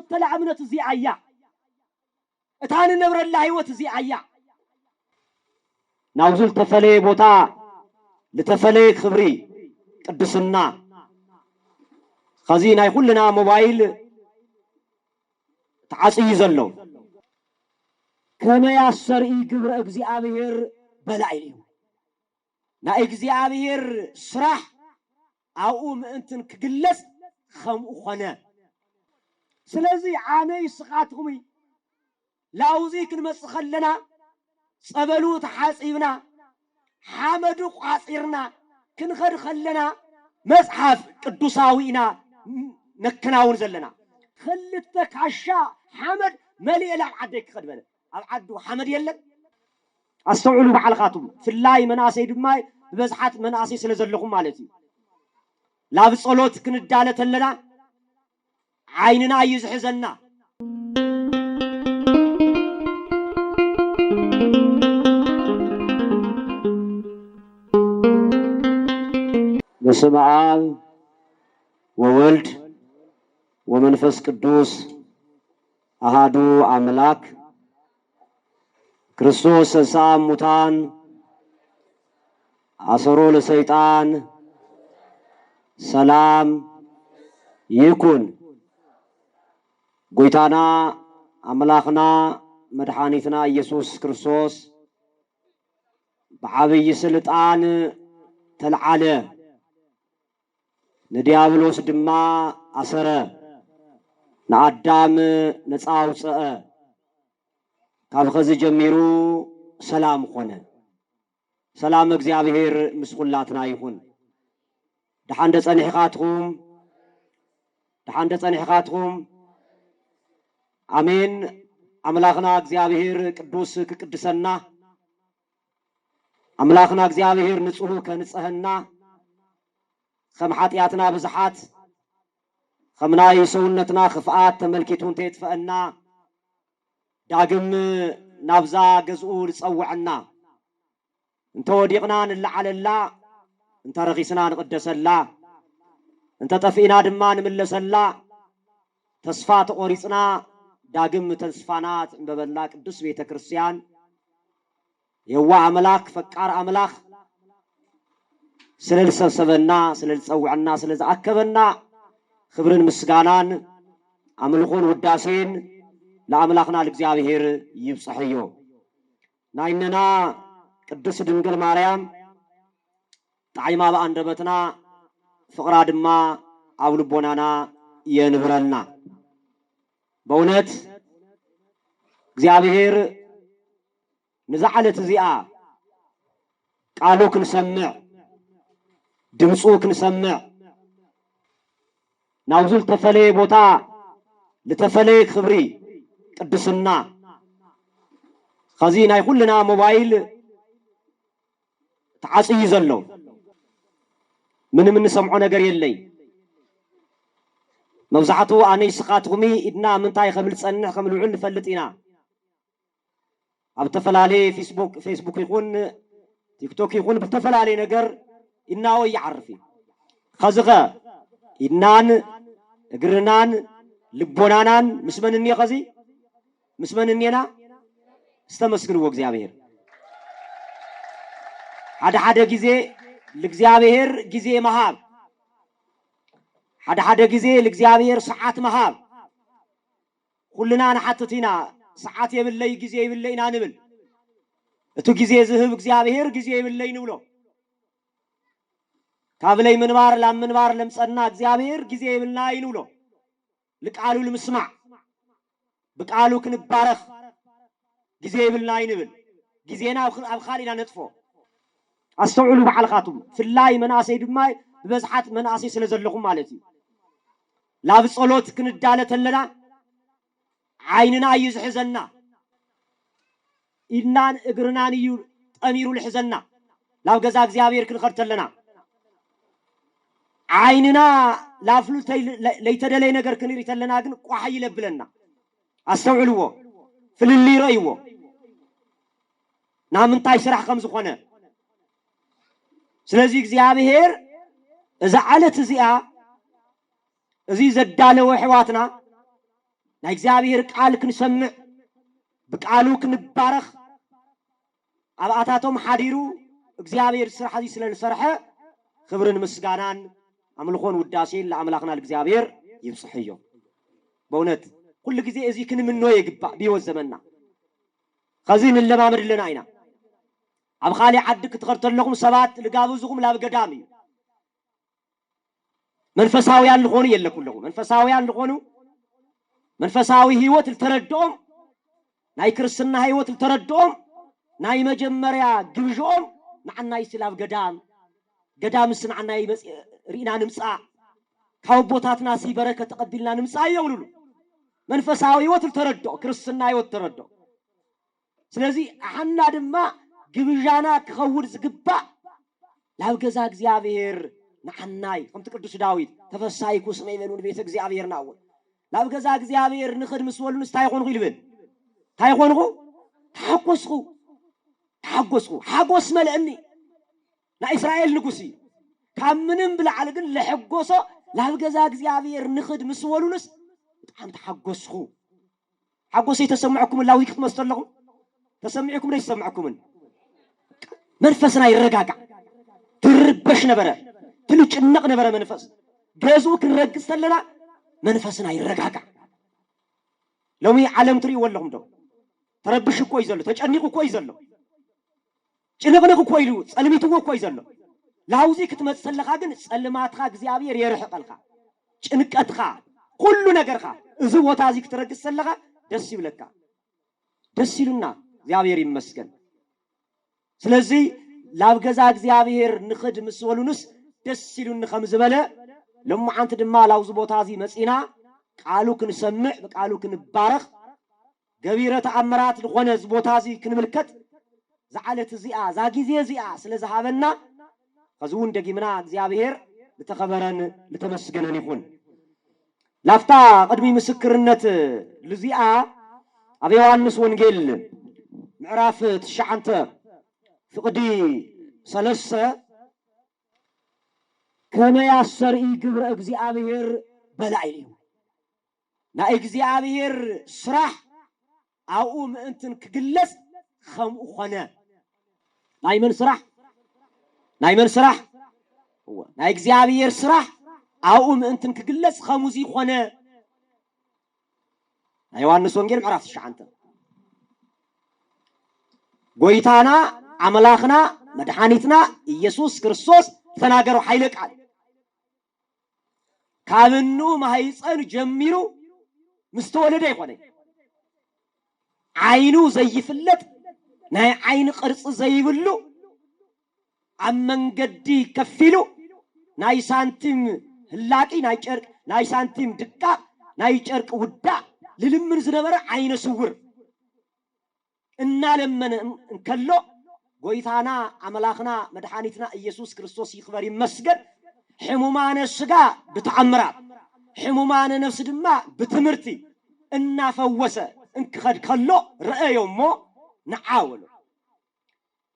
نختلع أمنة زي عيا اتاني نبر الله وتزي عيا ناوزل تفلي بوتا لتفلي خبري قدسنا خزينا يقول لنا موبايل تعصي زلو كما يسرئي قبر እግዚአብሔር በላይ ነው ና እግዚአብሔር ስራህ አው ምእንትን ክግለጽ ከምኡ ኾነ ስለዚህ አነ ይስኻትኩሚ ላውዚ ክንመጽኸለና ጸበሉ ተሐጽብና ሐመዱ ቋጽርና ክንኸድ ኸለና መጽሐፍ ቅዱሳዊና ነከናውን ዘለና خلت كعشا حمد ملئ العدك خدمنا العد حمد يلك استوعلوا بعلقاتهم في الله مناسي دماي بزحات مناسي سلازلكم مالتي لا بصلوت كندالة لنا عيننا يزحزنا بسم الله وولد ومنفس قدوس أحدو أملاك ክርስቶስ ሳሙታን አሰሮ ለሰይጣን ሰላም ይኩን ጎይታና አምላኽና መድኃኒትና ኢየሱስ ክርስቶስ በዓብይ ስልጣን ተልዓለ ለዲያብሎስ ድማ አሰረ ለአዳም ነፃ አውፅአ ካብ ኸዚ ጀሚሩ ሰላም ኾነ ሰላም እግዚአብሔር ምስኹላትና ይኹን ደሓንደ ጸኒሕኻትኩም አሜን አምላኽና እግዚአብሔር ቅዱስ ክቅድሰና አምላኽና እግዚአብሔር ንጹህ ከንጽህና ከም ኃጢአትና ብዝሓት ከምናይ ሰውነትና ክፍአት ተመልኪቱን ተይጥፈአና داقم نابزا قزؤول تصوعنا انت وديقنا نلعل الله انت رغيسنا نقدس الله انت طفئنا دمان ملس الله تصفات قريصنا داقم تصفانات ببلاك قدس بيت كريستيان يوا عملاك فكار عملاك سلل سبسبنا سلل تصوعنا سلل زعكبنا خبرن مسقانان عملخون وداسين لأملاخنا لإግዚአብሔር ይብጽሕዮ ናይነና ቅድስ ድንግል ማርያም ጣዕማ በአንደበትና ፍቅራ ድማ ኣብ ልቦናና የንብረልና በእውነት እግዚአብሔር ንዛዓለት እዚኣ ቃሉ ክንሰምዕ ድምፁ ክንሰምዕ ናውዝል ተፈለየ ቦታ لتفلي خبري قدسنا خزينا كلنا موبايل تعصي زلو من سمعو ነገር የለይ መብዛሕቱ ኣነይ ስኻትኩሚ ኢድና ምንታይ ከምል ጸንሕ ከምልዑል ንፈልጥ ኢና ኣብ ተፈላለየ ፌስቡክ ይኹን ቲክቶክ ይኹን ብተፈላለየ ነገር ኢድናዎ ይዓርፍ ኸዝኸ ኢድናን እግርናን ልቦናናን ምስመንኒ ኸዚ ምስመንኒና استመስግንዎ እግዚአብሔር ሓደ ጊዜ ለእግዚአብሔር ጊዜ መሃብ ሓደ ጊዜ ለእግዚአብሔር ሰዓት መሃብ ሁሉና ንሓትቲና ሰዓት የብለይ ጊዜ የብለይና ንብል እቱ ጊዜ ዝህብ እግዚአብሔር ጊዜ የብለይ ንብሎ ካብለይ ምንባር ላምንባር ለምጸና እግዚአብሔር ጊዜ የብልና ይንብሎ لقالو المسمع بقالو كنبارخ جزي يبلنا ينبل جزينا أبخالنا نطفو استوعلوا بعلقاتهم في الله مناسي دماي بزحات مناسي سلزلكم مالتي لا بصلوت كندالة لنا عيننا يزحزنا إنان إقرنان أميرو الحزنا لا بقزاق زيابير كنخرت لنا عيننا لا فلوس ليتدلي نجار كنيري تلنا عن قحي لبلنا استوعلوا في اللي رأيوه نعم انتاي شرح خمس خونه سلازي እግዚአብሔር إذا علت زيا زي زداله وحواتنا ናይ እግዚአብሔር ቃል ክንሰምዕ ብቃሉ ክንባረኽ አብአታቶም ሓዲሩ እግዚአብሔር ስራሕዚ ስለዝሰርሐ ክብርን ምስጋናን አምልኾን ውዳሴን ለአምላኽና ለእግዚአብሔር ይብጽሕዮ በእውነት ኩሉ ጊዜ እዚ ክንምኖ ይግባእ ቢወት ዘመንና ከዚ ንለማመድ ለና ኢና ኣብ ኻሊ ዓዲ ክትኸርተለኹም ሰባት ልጋብዙኹም ላብ ገዳም እዩ መንፈሳውያን ልኾኑ የለኩለኹም መንፈሳውያን ልኾኑ መንፈሳዊ ህይወት ልተረድኦም ናይ ክርስትና ህይወት ልተረድኦም ናይ መጀመርያ ግብዦኦም ንዓና ይስላብ ገዳም ስንዓና ሪእና ንምፃእ ካብ ቦታትና ሲ በረከት ተቀቢልና ንምፃእ ይብሉሉ መንፈሳዊ ህይወት ልተረድኦ ክርስትና ህይወት ተረድኦ ስለዚ አሐና ድማ ግብዣና ክኸውን ዝግባእ ላብ ገዛ እግዚአብሔር ንዓናይ ከምቲ ቅዱስ ዳዊት ተፈሳይኩ ስመይ መኑን ቤተ እግዚአብሔር ናው ላብ ገዛ እግዚአብሔር ንኽድም ስወሉ ንስታይ ይኾንኹ ይልብል ታይ ይኾንኹ ታሐጎስኹ ሓጎስ መልእኒ ና እስራኤል ንጉሲ ካብ ምንም ብላዕሊ ግን ለሐጎሶ ላብ ገዛ እግዚአብሔር ንኽድም ስወሉንስ በጣም ተሐጎስኹ ሓጎሰይ ተሰምዐኩም ላዊ ክትመስለኹም ተሰምዕኩም ላይ ተሰምዐኩም መንፈስና ይረጋጋ ትርበሽ ነበረ ትልጭነቅ ነበረ መንፈስ ገዙ ክንረግስ ተለና መንፈስና ይረጋጋ ሎሚ ዓለም ትሪ ወለኹም ዶ ተረብሽ እኮ ይዘሎ ተጨኒቁ እኮ ይዘሎ ጭንቅንቅ እኮ ይሉ ጸልሚት እኮ ይዘሎ ላውዚ ክትመጽለኻ ግን ጸልማትኻ እግዚአብሔር የርሕቀልኻ ጭንቀትኻ ኩሉ ነገርኻ እዚ ቦታ እዚ ክትረግስ ተለኻ ደስ ይብለካ ደስ ይሉና እግዚአብሔር ይመስገን ስለዚህ ላብ ገዛ እግዚአብሔር ንኽድ ምስወሉንስ ደስ ይሉን ከም ዝበለ ለማዓንት ድማ ላውዝ ቦታ እዚ መጺና ቃሉ ክንሰምዕ በቃሉ ክንባረኽ ገቢረ ተአምራት ለኾነ ቦታ እዚ ክንምልከት زعلت زيا زاجيزي زيا سلزهابنا خزون دقيمنا እግዚአብሔር لتخبرن لتمسجنن يكون لافتا قدمي مسكرنت لزيا ابي يوحنس وانجيل معراف تشعنت فقدي سلسه كما يسري ግብረ እግዚአብሔር በላይሊ ና እግዚአብሔር ስራሕ አው ምእንትን ክግለጽ خم خنا نايمن سرح هو ناي እግዚአብሔር ስራሕ አው ምእንትን ክግለጽ خموزي خنا ዮሐንስ ወንጌል ምዕራፍ 9 ጎይታና አምላኽና መድኃኒትና ኢየሱስ ክርስቶስ ተናገሩ ኃይለ ቃል ካብኑ ማህፀን ጀሚሩ ምስተወለደ ይኾነ አይኑ ዘይፍለጥ ናይ አይን ቅርጽ ዘይብሉ አመንገዲ ከፊሉ ናይ ሳንቲም ህላቂ ናይ ጨርቅ ናይ ሳንቲም ድቃ ናይ ጨርቅ ውዳ ልልምን ዝነበረ አይነ ስውር እና ለመነ እንከሎ ጎይታና አምላኽና መድኃኒትና ኢየሱስ ክርስቶስ ይክበር ይመስገን ሕሙማነ ስጋ በተአምራት ሕሙማነ ነፍስ ድማ በትምርቲ እና ፈወሰ እንከድ ከሎ ረአዮሞ نعاولو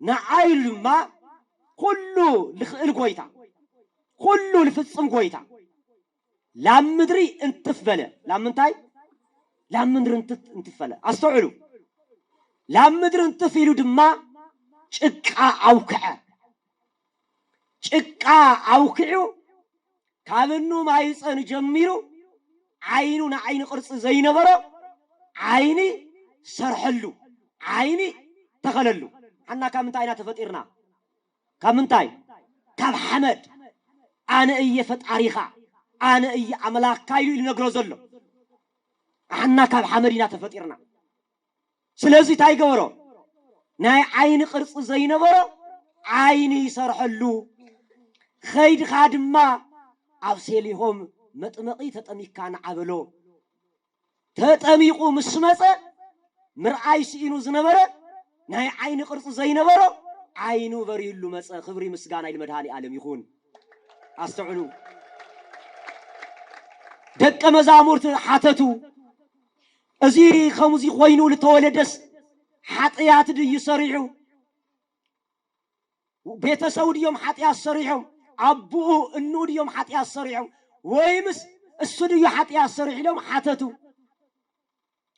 نعايل ما كله لخيل قويتا كله لفصم قويتا لا مدري انتفبله لا منتاي لا مدري انتفبله استوعلو لا مدري انتفيلو دما ጭቃ አውክዑ ካብኑ ማይፀን ጀሚሩ አይኑና አይን ቅርጽ ዘይነበረ አይኒ ሰርሐሉ عيني تخللو حنا كامنتاي نا تفطيرنا كامنتاي كاب حمد انا اي فطاريخا انا اي املاك كايلو ينغرو زلو حنا كاب حمدنا تفطيرنا سلازي تاي غورو ناي عين قرص زينبرو عيني يسرحلو خيد خادما ابسيليهم مطمقي تطميكان عبلو تطميقو مسمصه مرعاي سينو زنبره ناي عين قرص زينبره عينو بريلو مص خبري مسغانا المدحالي عالم يكون استعلو دق مزامورت حاتتو ازي خمزي خوينو لتولدس حطيات دي يسريعو بيتسود يوم حطيات سريعو ابو انود يوم حطيات سريعو ويمس السدي حطيات سريع لهم حاتتو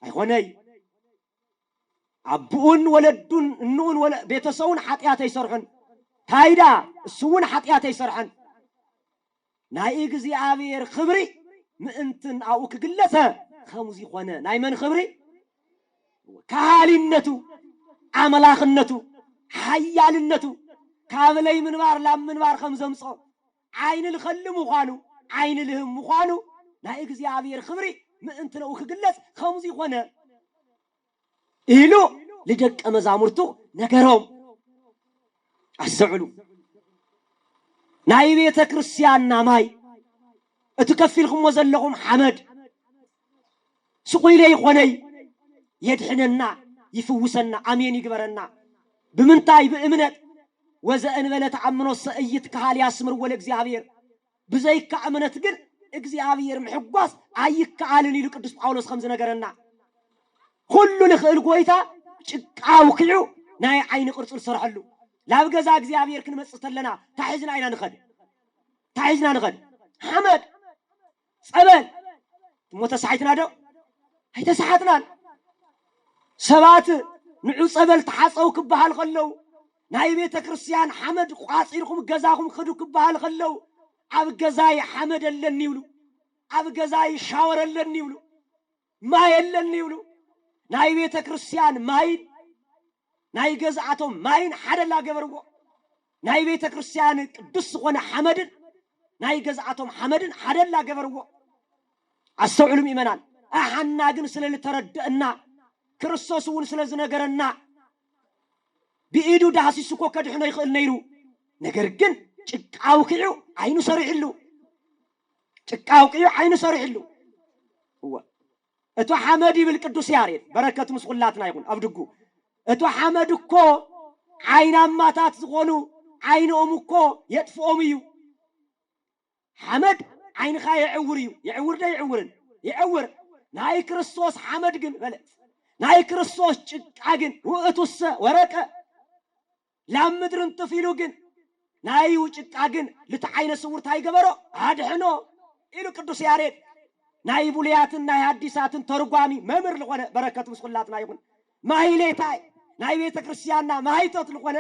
ኣይኾነይ አቡን ወለዱን እንውን ወለ ቤተሰውን ኃጢአት ይሰርሑን ታይዳ እሱውን ኃጢአት ይሰርሐን ናይ እግዚአብሔር ክብሪ ምእንትን አው ክግለጸ ከምዚ ኾነ ናይ መን ክብሪ ካሊነቱ አምላኽነቱ ኃያልነቱ ካብለይ ምንባር ላም ምንባር ከም ዘምጾ ዓይን ልኸልሙ ዃኑ ዓይን ልህም ዃኑ ናይ እግዚአብሔር ክብሪ ምእንትን አው ክግለጽ ከምዚ ኾነ ኢሉ لدك مزامرتو نجرهم السعلو نايبي تكرسيان ناماي اتكفلكم وزلهم حمد سقي لي خوني يدحننا يفوسنا امين يقبرنا بمنتاي بامنت وزن بلت عمنو سئيت كحال ياسمر ولا እግዚአብሔር بزيك امنت ግን እግዚአብሔር محጓስ አይካልን ይሉ ቅዱስ ጳውሎስ خمس ነገርና كل لخل ጎይታ ጭቃው ክዑ ናይ ዓይን ቅርጽ ዝሰርሐሉ ላብ ገዛ እግዚአብሔር ክንመጽተለና ታሕዝና አይና ንኸድ حمد ጸበል ሞተሳይትና ዶ አይተሳሓትና ሰባት ንዑ ጸበል ተሓጸው ክበሃል ከለው ናይ ቤተ ክርስቲያን حمد ቋጺርኩም ገዛኩም ክዱ ክበሃል ከለው ኣብ ገዛይ حمد ኣለኒ ይብሉ ኣብ ገዛይ ሻወር ኣለኒ ይብሉ ማይ ኣለኒ ይብሉ ናይ ቤተ ክርስቲያን ማይ ናይ ገዛአቶም ማይን ሓደላ ገበርዎ ናይ ቤተ ክርስቲያን ቅዱስ ኾነ حمد ናይ ገዛአቶም حمدን ሓደላ ገበርዎ አስተውዕሉም ይመናል አሐና ግን ስለልተረደእና ክርስቶስውን ስለዝነገረና ቢኢዱ ዳሲስኮ ከድሕኖ ይኽእል ነይሩ ነገር ግን ጭቃው ክዑ አይኑ ሰሪሕሉ ጭቃው ክዑ አይኑ ሰሪሕሉ እቶ حمد ይብል ቅዱስ ያሬድ በረከቱ ምስኩላትና ይሁን አብድጉ እቶ حمد እኮ አይናማታት ዝኾኑ አይኖም እኮ የጥፎም እዩ حمد አይንኻ ይዕውር እዩ ይዕውር ደ ይዕውር ናይ ክርስቶስ حمد ግን በለት ናይ ክርስቶስ ጭቃ ግን ውእቱሰ ወረቀ ላምድርን ጥፊሉ ግን ናይ ጭቃ ግን ልትዓይነ ስውርታ ይገበሮ አድሕኖ ኢሉ ቅዱስ ያሬድ ናይ ቡልያትን ናይ ሐዲሳትን ተርጓሚ መምር ለሆነ በረከቱ ምስኩላትና ይሁን ማይሌታይ ናይ ቤተ ክርስቲያንና ማይተት ለሆነ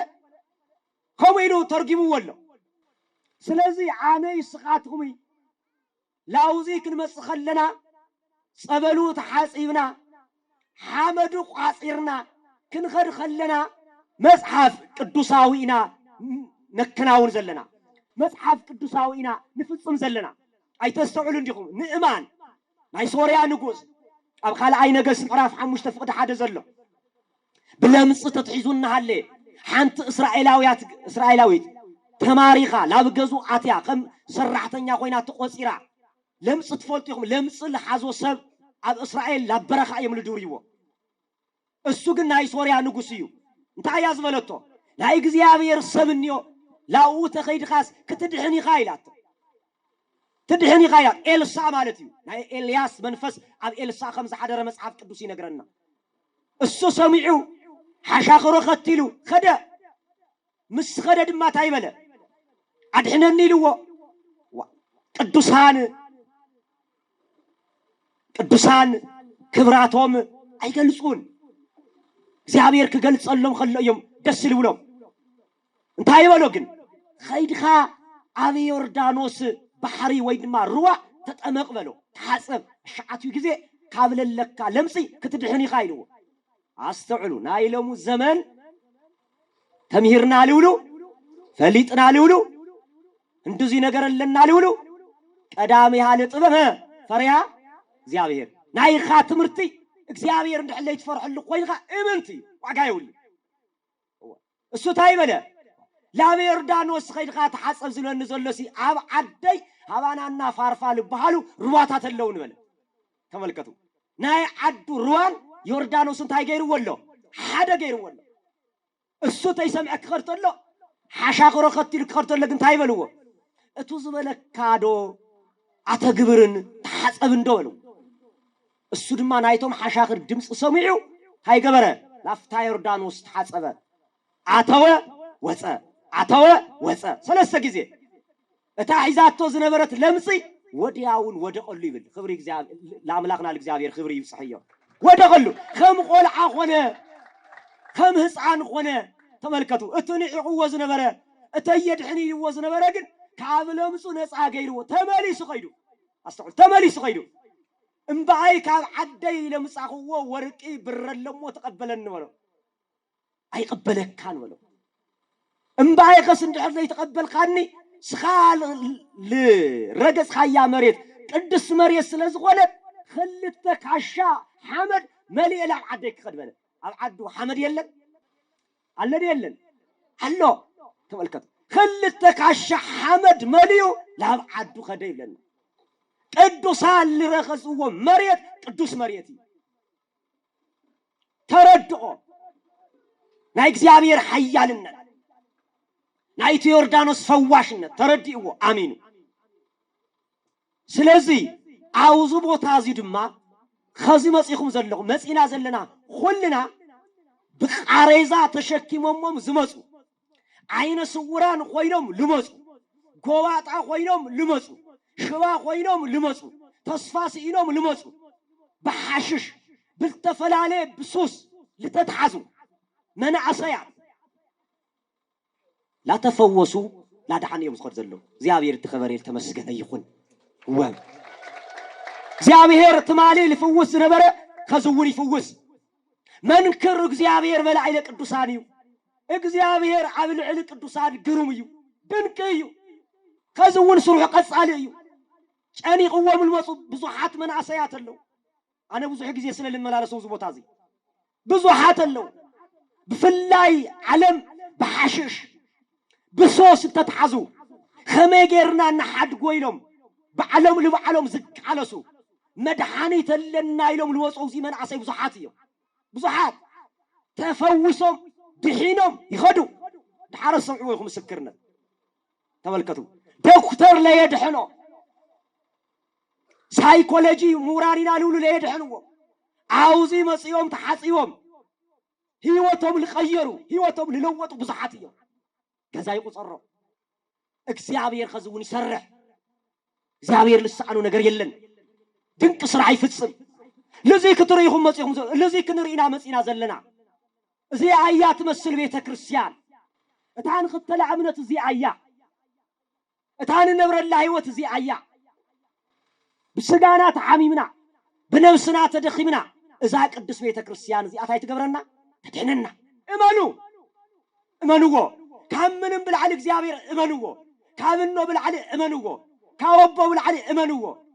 ከመይሉ ተርጊሙ ወሎ ስለዚህ አነ ይስኻትኩም ላውዚ ክንመጽኸለና ጸበሉ ተሐጽይብና حمد ቋጺርና ክንኸድ ኸለና መጽሐፍ ቅዱሳዊና ነከናውን ዘለና መጽሐፍ ቅዱሳዊና ንፍጽም ዘለና አይተስተውሉ እንዲኩም ንእማን ናይ ሶርያ ንጉስ ኣብ ካልኣይ ነገሥት ምዕራፍ 5 ፍቅድ 1 ዘሎ ብለምጽ ተትሒዙና ሃለ ሓንቲ እስራኤላዊት ተማሪኻ ላብ ገዙ አትያ ከም ሰራሕተኛ ኮይና ተቆጺራ ለምጽ ትፈልጥኩም ለምጽ ለሓዞ ሰብ ኣብ እስራኤል ላበረኻ እዮም ልድውርይዎ እሱ ግን ናይ ሶርያ ንጉስ እዩ እንታይ ያዝበለቶ ናይ እግዚአብሔር ሰብንዮ ላው ተኸይድኻስ ክትድሕኒ ኻይላት تدهني غايات إلسا مالتي ناي إلياس منفس أب إلسا خمس حدر مصحف قدوسي نقرنا السو سمعو حشاخرو ختلو خدا مس خدا دما تايبله أدحنني لو ቅዱሳን ክብራቶም አይገልጹን እግዚአብሔር ከገልጸሎም خليهم ደስ ይብሎም እንታይ ይበሉ ግን ኸይድኻ አብ ዮርዳኖስ بحري ويدما روع تتأمق بلو تحسب شعاتيو جزء قابل لك لمسي كتدحني خايلو استوعلو نايلمو الزمن تمهيرنا لولو فليطنا لولو اندزي نجر لنا لولو قدامي حال طبب فريا እግዚአብሔር ናይ ኻትምርቲ እግዚአብሔር እንደحله ይፈርحሉ ቆይኻ እምንቲ ዋጋ ይውል እሱ ታይበለ ላብ ዮርዳኖስ ኸይድኻ ተሐጸብ ዝለኒ ዘሎሲ ኣብ ዓደይ ሃባናና ፋርፋ ልባሃሉ ሩዋታት ኣለውን በለ ተመልከቱ ናይ ዓዱ ሩዋን ዮርዳኖስ እንታይ ገይርወሎ ሓደ ገይርወሎ እሱ ተይሰምዕ ክኸርተሎ ሓሻኽሮ ኸትሉ ክኸርተሎ ግን ታይበልዎ እቱ ዝበለካዶ አተግብርን ተሐጸብ እንደበሉ እሱ ድማ ናይቶም ሓሻኽር ድምጽ ሰሚዑ ሃይገበረ ላፍታ ዮርዳኖስ ተሐጸበ አተወ ወፀ ሰለስተ ጊዜ እታ ሒዛቶ ዝነበረት ለምጽ ወዲያውን ወደቀሉ ይብል ክብሪ እግዚአብሔር ለአምላክና ለእግዚአብሔር ክብሪ ይብጽሕዮ ودخلوا خم قلع خونه خم هسعان خونه تملكتوا اتني عوز نبره اتيد حني يوز نبره جن كابلهم سنة عاجيرو تمالي سقيدو أستغل تمالي سقيدو إمبعي كاب عدي لمساقو ورقي برلهم وتقبلن ولو أي قبلك كان ولو إمبعي قسم جحر يتقبل كاني سخال لرجس خيا مريت قدس مريت سلز غلط خلتك عشاء حمد ملي إلى عديك خدمنا العدو حمد يلن الذي يلن حلو تملكت خلتك عشاء حمد مليو لا عدو خديب لنا قدوسان اللي رخصوا مريت قدوس مريتي تردعوا ناي እግዚአብሔር ኃያልነት ናይ ዮርዳኖስ ፈዋሽነት ተረድኡ አሜን ስለዚህ አውዙ ቦታ እዚ ድማ خزي መጽይኹም ዘለኹ መጽኢና ዘለና ሁልና ብቃሬዛ ተሸኪሞም ዝመጹ አይነ ስውራን ኮይኖም ልመጹ ጎባጣ ኮይኖም ልመጹ شوا خوينهم لمسوا تصفاس إنهم لمسوا بحشش بالتفلالي بسوس لتتحزوا منع صيع لا تفوسوا لا دعني يوم سخر زلوا زيابير التخبري التمسك يخون هو زيابير تمالي لفوس نبرة خزوري فوس من كرق زيابير بلا عيلك الدسانيو زيابير عامل عيلك الدسان قرميو بنكيو خزون سرح قص عليو أني قوام المصوب بزحات من عصيات اللو أنا بزح جزء سنة لما لا رسول زبطازي بزحات اللو بفلاي علم بحشش بصوص تتحزو خميجرنا نحد قويلهم بعلم اللي بعلم زك على سو مدحاني تلنا يلوم الوصو زي من عصي بزحاتيو بزحات تفوسهم دحينهم يخدوا دحارس سمعوهم مسكرنا تملكتوا دكتور لا يدحنو سايكولوجي مورارينا لولو لا يدحنو عاوزي مصيوم تحصيوم هيوتهم لغيروا هيوتهم للوطوا بزحاتيو كذا يقصروا እግዚአብሔር خزون يسرح እግዚአብሔር لسانو ነገር የለን ድንቅ ስራ ይፈጽም ለዚህ ከተረይሁም መጽይሁም ለዚህ ክንሪና መጽይና ዘለና እዚ አያት መስል ቤተ ክርስቲያን እታን ከተለ እምነት እዚ አያ እታን ነብረላ ህይወት እዚ አያ بسجانا تعميمنا بنفسنا تدخمنا إذا قدس بيت كريستيان زي أتاي تجبرنا تدهننا إمانوه كامن بالعلي زيابير إمانوه كامنو بالعلي إمانوه كاوبو بالعلي إمانوه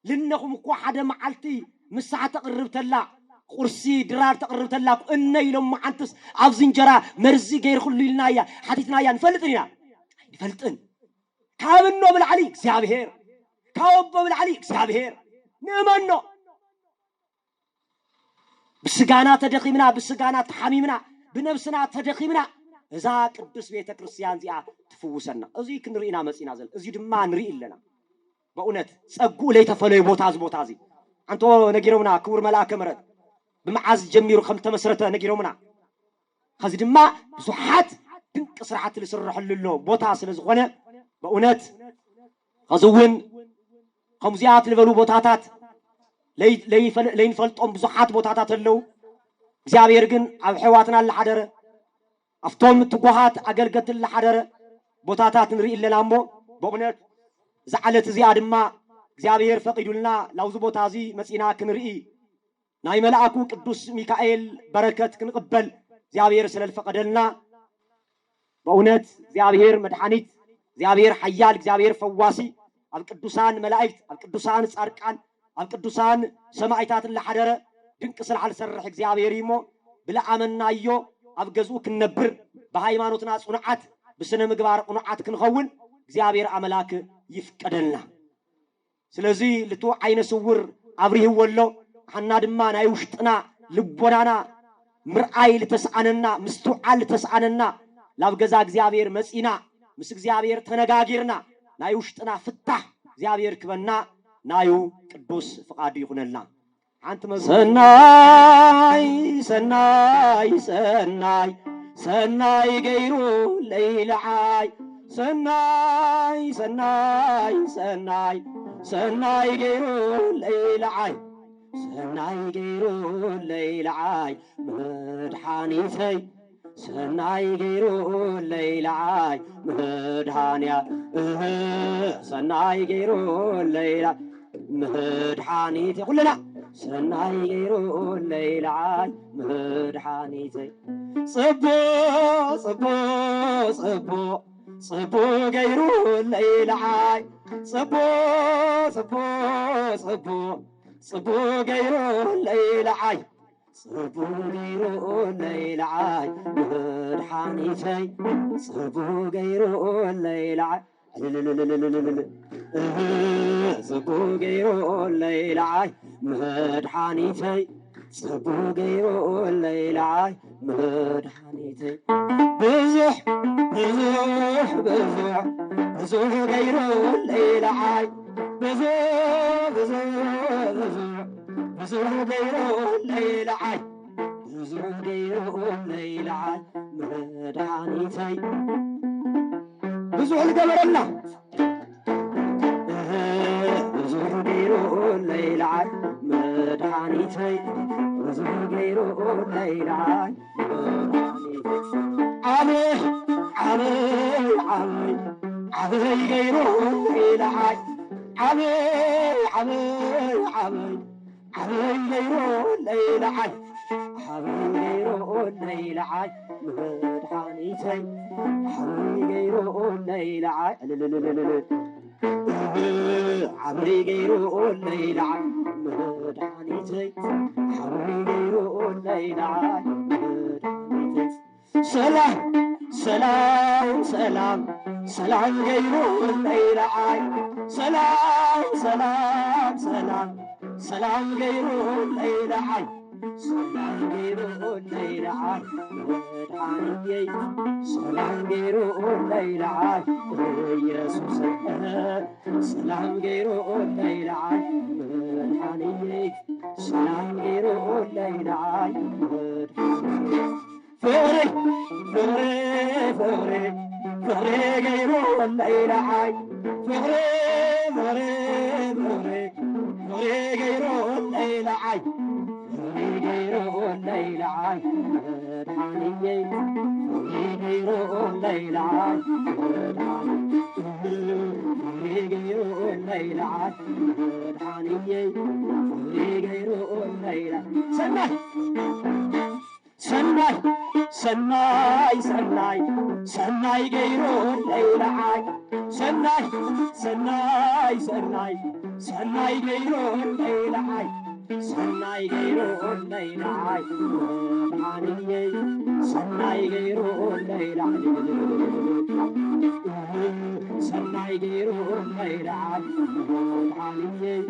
لأنكم واحد معلتي مساعة تقرب تلا قرسي درار تقرب تلا إني لما عنتس عفزين جرا مرزي غير كل لنا يا حديثنا يا نفلتن كامنو بالعلي زيابير كاوبو بالعلي زيابير نمنو بسجانا تدخيمنا بسجانا تحميمنا بنفسنا تدخيمنا إذا قدس بيت كريستيان زي تفوسنا أزي كنرينا مسينا زل أزي دما نري لنا بقولت سأقول لي تفلي بوتازي أنتو نجيرومنا كور ملاك مرد بمعز جميرو خمسة مسرته نجيرومنا خزي دما بصحات تنك سرعة لسرح اللو بوتاز لزغنا بقولت خزون خمسيات لفلو بوتاتات لين فلتهم بصحات بوتاتات اللو زيابير جن على حواتنا الحدر أفتهم تقوهات أجرجت الحدر بوتاتات نري لنا مو بقولت زعلت زياد ما زيابير فقيدولنا لو زبوتازي مسينا كنري ناي ملاكو قدوس ميكائيل بركة كنقبل زيابير سلال فقدلنا بقولت زيابير مدحانيت زيابير حيال زيابير فواسي القدوسان ملائكت القدوسان صارقان القدوسان سماعيتات الحدره دنق سرح لسرح زيابير يمو بلا امنايو ابغزو كنبر بهايمانوتنا صنعات بسنه مغبار قنعات كنخون زيابير املاك يفقدلنا ስለዚህ ልቶ አይነ ስውር አብሪህ ወሎ حنا دما ناي وشطنا لبونانا مرعاي لتسعننا مستوعال لتسعننا لابغزا እግዚአብሔር መጽኢና ምስ እግዚአብሔር ተነጋጊርና ናይ ውሽጥና ፍታህ እግዚአብሔር ክበና ናዩ ቅዱስ ፍቃዱ ይሁንልና አንተ ሰናይ ገይሩ ለይልዓይ ሰናይ ሰናይ ገይሩ ለይልዓይ ሰናይ ገይሩ ለይልዓይ መድኃኒተይ ሰናይ ገይሩ ለይልዓይ መድኃኒያ ሰናይ ገይሩ ለይልዓይ መድኃኒተይ ኩልና ሰናይ ገይሩ ለይልዓይ መድኃኒተይ ጽቡቕ ጽቡቕ ጽቡቕ ጽቡቕ ገይሩ ለይልዓይ ጽቡቕ ጽቡቕ ጽቡቕ ጽቡቕ ገይሩ ለይልዓይ ጽቡቕ ገይሩ ለይልዓይ መድኃኒተይ ጽቡቕ ገይሩ ለይልዓይ ጽቡቕ ገይሩ ለይልዓይ መድኃኒተይ ጽቡቕ ገይሩ ለይልዓይ መድኃኒተይ ብዙሕ ብዙሕ ብዙሕ ብዙሕ ገይሩ ለይልዓይ ብዙሕ ብዙሕ ብዙሕ ብዙሕ ገይሩ ለይልዓይ ብዙሕ ገይሩ ለይልዓይ መድኃኒተይ ብዙሕ ዝገበረና ብዙሕ ገይሩ ለይልዓይ መድኃኒተይ ብዙሕ ገይሩ ለይልዓይ ዓበይ ዓበይ ዓበይ ዓበይ ገይሩ ለይልዓይ ዓበይ ዓበይ ዓበይ ዓበይ ገይሩ ለይልዓይ ዓበይ ገይሩ ለይልዓይ መድኃኒተይ ዓበይ ገይሩ ለይልዓይ ዓበይ ገይሩ ለይልዓይ መድኃኒተይ ዓበይ ገይሩ ለይልዓይ መድኃኒተይ ሰላም ሰላም ሰላም ሰላም ገይሩ ለይልዓይ ሰላም ሰላም ሰላም ሰላም ገይሩ ለይልዓይ ሰላም ገይሩ ለይልዓይ መድኃኒተይ ሰላም ገይሩ ለይልዓይ ኢየሱስ ሰላም ገይሩ ለይልዓይ መድኃኒተይ ሰላም ገይሩ ለይልዓይ መድኃኒተይ ፍቅሪ ፍቅሪ ፍቅሪ ፍቅሪ ገይሩ ለይልዓይ ፍቅሪ ፍቅሪ ፍቅሪ ፍቅሪ ገይሩ ለይልዓይ ፍቅሪ ገይሩ ለይልዓይ መድኃኒተይ ፍቅሪ ገይሩ ለይልዓይ ፍቅሪ ገይሩ ለይልዓይ መድኃኒተይ ፍቅሪ ገይሩ ለይልዓይ ሰናይ ሰናይ ሰናይ ሰናይ ሰናይ ገይሩ ለይልዓይ ሰናይ ሰናይ ሰናይ ሰናይ ገይሩ ለይልዓይ ሰናይ ገይሩ ለይልዓይ መድኃኒተይ ሰናይ ገይሩ ለይልዓይ ሰናይ ገይሩ ለይልዓይ መድኃኒተይ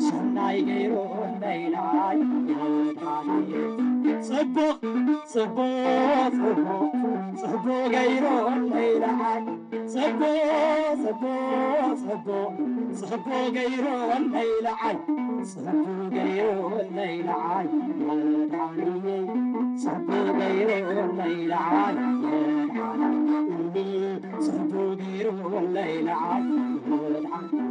ሰናይ ገይሩ ለይልዓይ መድኃኒተይ ጽቡቕ ጽቡቕ ጽቡቕ ጽቡቕ ገይሩ ለይልዓይ ጽቡቕ ጽቡቕ ጽቡቕ ጽቡቕ ገይሩ ለይልዓይ ጽቡቕ ገይሩ ለይልዓይ መድኃኒተይ ጽቡቕ ገይሩ ለይልዓይ መድኃኒተይ ጽቡቕ ገይሩ ለይልዓይ መድኃኒተይ